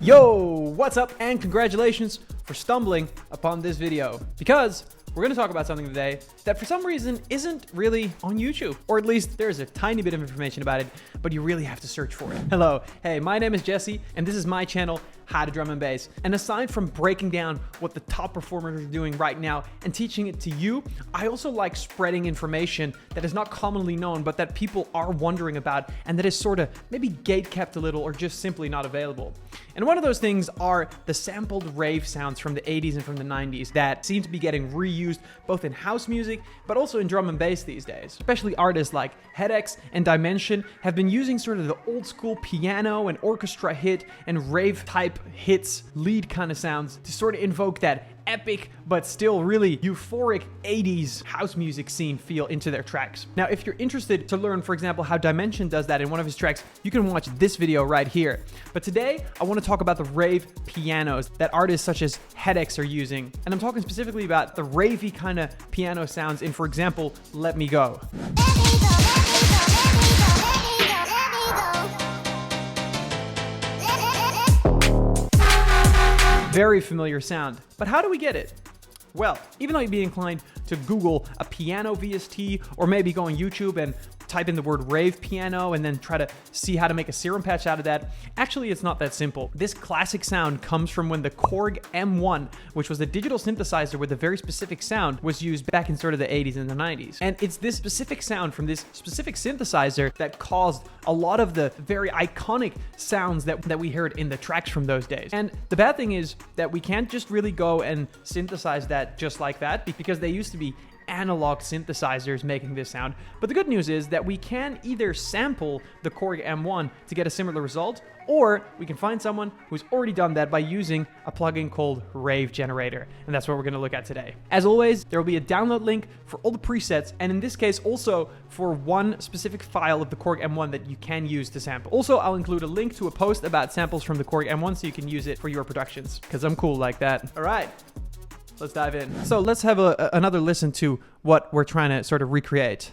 Yo, what's up, and congratulations for stumbling upon this video, because we're going to talk about something today that for some reason isn't really on YouTube, or at least there's a tiny bit of information about it, but you really have to search for it. Hello, hey, my name is Jesse, and this is my channel, How to Drum and Bass. And aside from breaking down what the top performers are doing right now and teaching it to you, I also like spreading information that is not commonly known, but that people are wondering about, and that is sort of maybe gate-kept a little or just simply not available. And one of those things are the sampled rave sounds from the 80s and from the 90s that seem to be getting reused both in house music, but also in drum and bass these days. Especially artists like Hedex and Dimension have been using sort of the old school piano and orchestra hit and rave type hits lead kind of sounds to sort of invoke that epic but still really euphoric 80s house music scene feel into their tracks. Now, if you're interested to learn, for example, how Dimension does that in one of his tracks, you can watch this video right here. But today, I want to talk about the rave pianos that artists such as Hedex are using. And I'm talking specifically about the ravey kind of piano sounds in, for example, Let Me Go. Very familiar sound, but how do we get it? Well, even though you'd be inclined to Google a piano VST or maybe go on YouTube and type in the word rave piano and then try to see how to make a Serum patch out of that, actually it's not that simple. This classic sound comes from when the Korg M1, which was a digital synthesizer with a very specific sound, was used back in sort of the 80s and the 90s. And it's this specific sound from this specific synthesizer that caused a lot of the very iconic sounds that we heard in the tracks from those days. And the bad thing is that we can't just really go and synthesize that just like that, because they used to be analog synthesizers making this sound. But the good news is that we can either sample the Korg M1 to get a similar result, or we can find someone who's already done that by using a plugin called RaveGenerator. And that's what we're going to look at today. As always, there will be a download link for all the presets, and in this case also for one specific file of the Korg M1 that you can use to sample. Also, I'll include a link to a post about samples from the Korg M1 so you can use it for your productions, because I'm cool like that. All right. Let's dive in. So let's have another listen to what we're trying to sort of recreate.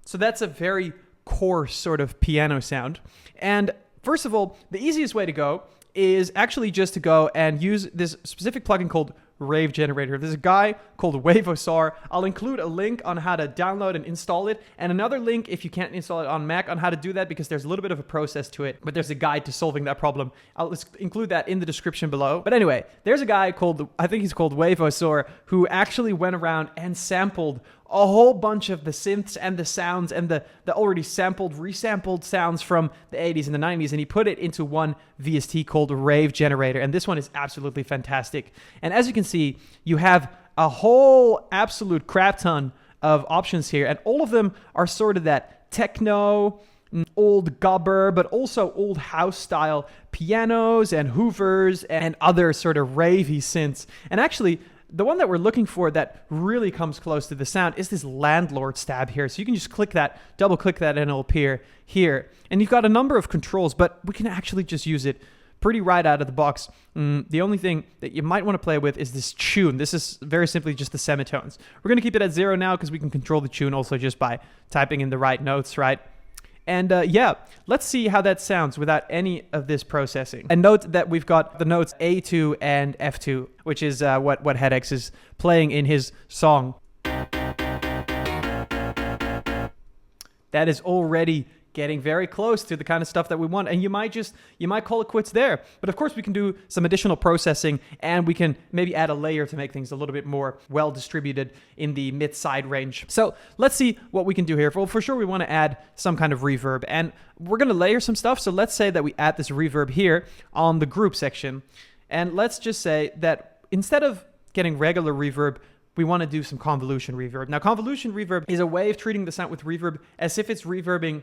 So that's a very coarse sort of piano sound. And first of all, the easiest way to go is actually just to go and use this specific plugin called RaveGenerator. There's a guy called Wavosar. I'll include a link on how to download and install it, and another link if you can't install it on Mac on how to do that, because there's a little bit of a process to it, but there's a guide to solving that problem. I'll include that in the description below. But anyway, there's a guy called, I think he's called Wavosar, who actually went around and sampled a whole bunch of the synths and the sounds and the already resampled sounds from the 80s and the 90s, and he put it into one VST called RaveGenerator, and this one is absolutely fantastic. And as you can see, you have a whole absolute crap ton of options here, and all of them are sort of that techno, old gubber, but also old house style pianos and hoovers and other sort of ravey synths. And actually, the one that we're looking for that really comes close to the sound is this landlord stab here. So you can just click that, double click that, and it'll appear here. And you've got a number of controls, but we can actually just use it pretty right out of the box. The only thing that you might want to play with is this tune. This is very simply just the semitones. We're going to keep it at 0 now because we can control the tune also just by typing in the right notes, right? And yeah, let's see how that sounds without any of this processing. And note that we've got the notes A2 and F2, which is what Hedex is playing in his song. That is already getting very close to the kind of stuff that we want, and you might call it quits there. But of course we can do some additional processing, and we can maybe add a layer to make things a little bit more well distributed in the mid-side range. So let's see what we can do here. Well, for sure we want to add some kind of reverb, and we're going to layer some stuff. So let's say that we add this reverb here on the group section, and let's just say that instead of getting regular reverb, we want to do some convolution reverb. Now, convolution reverb is a way of treating the sound with reverb as if it's reverbing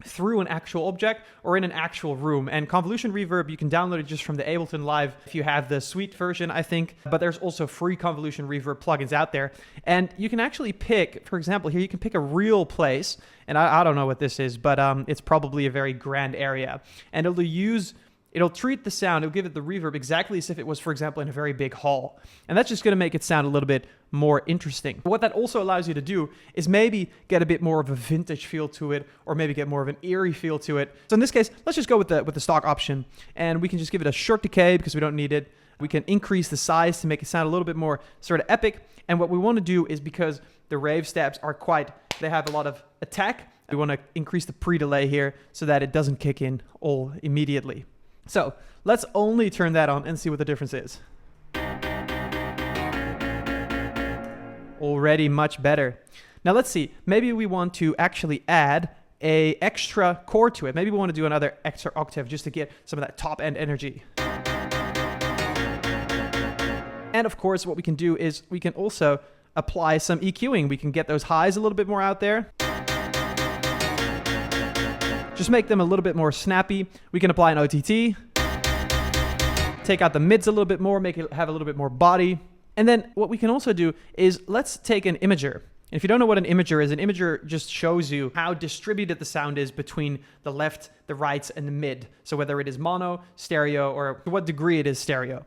through an actual object or in an actual room. And convolution reverb, you can download it just from the Ableton Live if you have the suite version, I think. But there's also free convolution reverb plugins out there. And you can actually pick, for example, here you can pick a real place. And I don't know what this is, but it's probably a very grand area. And it'll use it'll treat the sound, it'll give it the reverb exactly as if it was, for example, in a very big hall. And that's just going to make it sound a little bit more interesting. What that also allows you to do is maybe get a bit more of a vintage feel to it, or maybe get more of an eerie feel to it. So in this case, let's just go with the stock option, and we can just give it a short decay because we don't need it. We can increase the size to make it sound a little bit more sort of epic. And what we want to do is, because the rave stabs are they have a lot of attack, we want to increase the pre-delay here so that it doesn't kick in all immediately. So let's only turn that on and see what the difference is. Already much better. Now let's see, maybe we want to actually add a extra chord to it. Maybe we want to do another extra octave just to get some of that top end energy. And of course, what we can do is we can also apply some EQing. We can get those highs a little bit more out there. Just make them a little bit more snappy. We can apply an OTT. Take out the mids a little bit more, make it have a little bit more body. And then what we can also do is let's take an imager. And if you don't know what an imager is, an imager just shows you how distributed the sound is between the left, the right, and the mid. So whether it is mono, stereo, or to what degree it is stereo.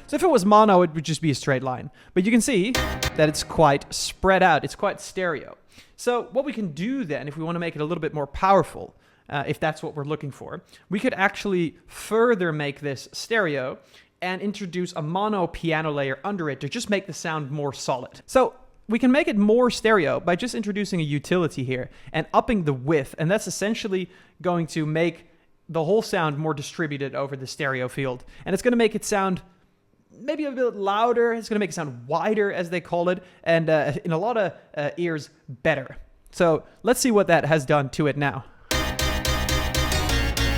So if it was mono, it would just be a straight line. But you can see that it's quite spread out. It's quite stereo. So what we can do then, if we want to make it a little bit more powerful, if that's what we're looking for, we could actually further make this stereo and introduce a mono piano layer under it to just make the sound more solid. So we can make it more stereo by just introducing a utility here and upping the width. And that's essentially going to make the whole sound more distributed over the stereo field. And it's going to make it sound maybe a bit louder. It's going to make it sound wider, as they call it, and in a lot of ears, better. So let's see what that has done to it now.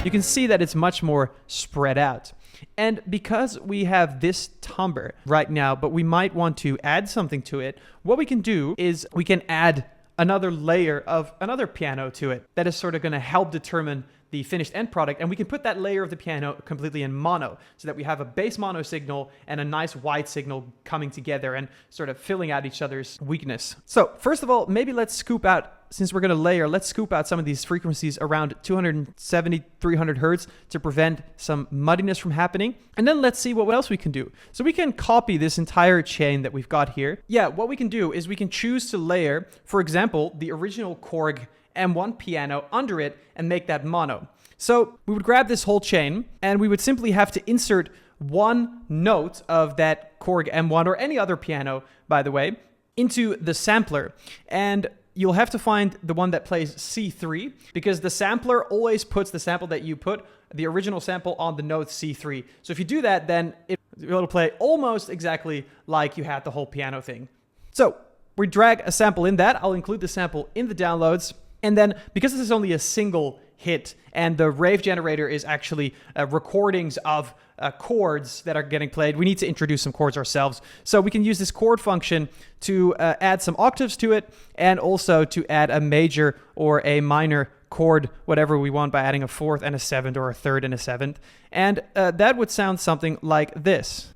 You can see that it's much more spread out. And because we have this timbre right now, but we might want to add something to it, what we can do is we can add another layer of another piano to it that is sort of going to help determine the finished end product, and we can put that layer of the piano completely in mono so that we have a bass mono signal and a nice white signal coming together and sort of filling out each other's weakness. So first of all, maybe let's scoop out, since we're going to layer, let's scoop out some of these frequencies around 270, 300 hertz to prevent some muddiness from happening. And then let's see what else we can do. So we can copy this entire chain that we've got here. Yeah, what we can do is we can choose to layer, for example, the original Korg M1 piano under it and make that mono. So we would grab this whole chain and we would simply have to insert one note of that Korg M1 or any other piano, by the way, into the sampler. And you'll have to find the one that plays C3 because the sampler always puts the sample that you put, the original sample, on the note C3. So if you do that, then it'll play almost exactly like you had the whole piano thing. So we drag a sample in that. I'll include the sample in the downloads. And then, because this is only a single hit, and the RaveGenerator is actually recordings of chords that are getting played, we need to introduce some chords ourselves. So we can use this chord function to add some octaves to it, and also to add a major or a minor chord, whatever we want, by adding a fourth and a seventh, or a third and a seventh. And that would sound something like this.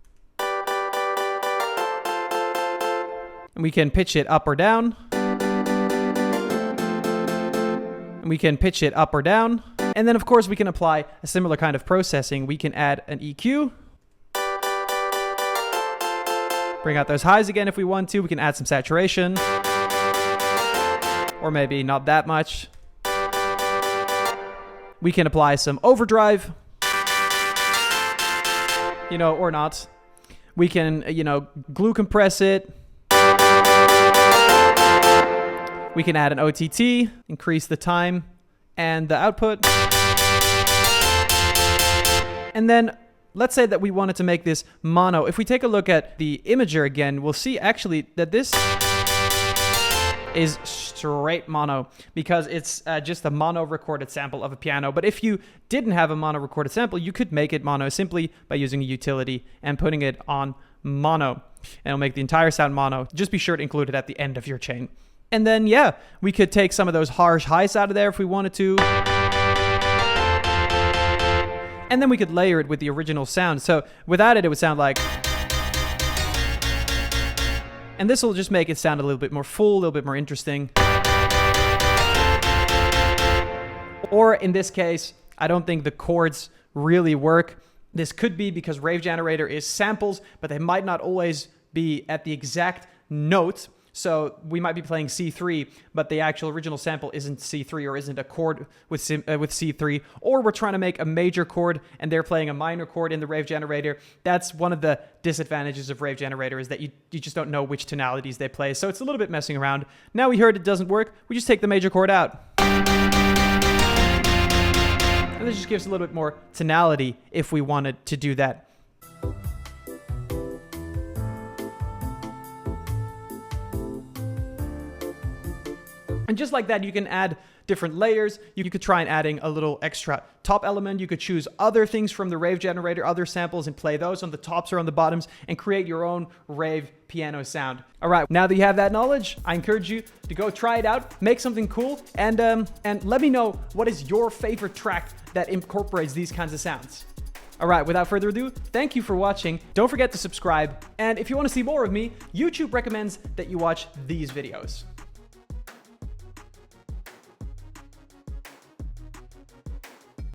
And we can pitch it up or down. We can pitch it up or down. And then, of course, we can apply a similar kind of processing. We can add an EQ. Bring out those highs again if we want to. We can add some saturation. Or maybe not that much. We can apply some overdrive. Or not. We can, glue compress it. We can add an OTT, increase the time and the output. And then let's say that we wanted to make this mono. If we take a look at the imager again, we'll see actually that this is straight mono because it's just a mono recorded sample of a piano. But if you didn't have a mono recorded sample, you could make it mono simply by using a utility and putting it on mono. And it'll make the entire sound mono. Just be sure to include it at the end of your chain. And then, yeah, we could take some of those harsh highs out of there if we wanted to. And then we could layer it with the original sound. So without it, it would sound like... And this will just make it sound a little bit more full, a little bit more interesting. Or in this case, I don't think the chords really work. This could be because RaveGenerator is samples, but they might not always be at the exact note. So we might be playing C3, but the actual original sample isn't C3 or isn't a chord with C3, or we're trying to make a major chord and they're playing a minor chord in the RaveGenerator. That's one of the disadvantages of RaveGenerator, is that you just don't know which tonalities they play. So it's a little bit messing around. Now we heard it doesn't work. We just take the major chord out. And this just gives a little bit more tonality if we wanted to do that. And just like that, you can add different layers. You could try and adding a little extra top element. You could choose other things from the RaveGenerator, other samples, and play those on the tops or on the bottoms and create your own rave piano sound. All right, now that you have that knowledge, I encourage you to go try it out, make something cool, and let me know what is your favorite track that incorporates these kinds of sounds. All right, without further ado, thank you for watching. Don't forget to subscribe. And if you want to see more of me, YouTube recommends that you watch these videos.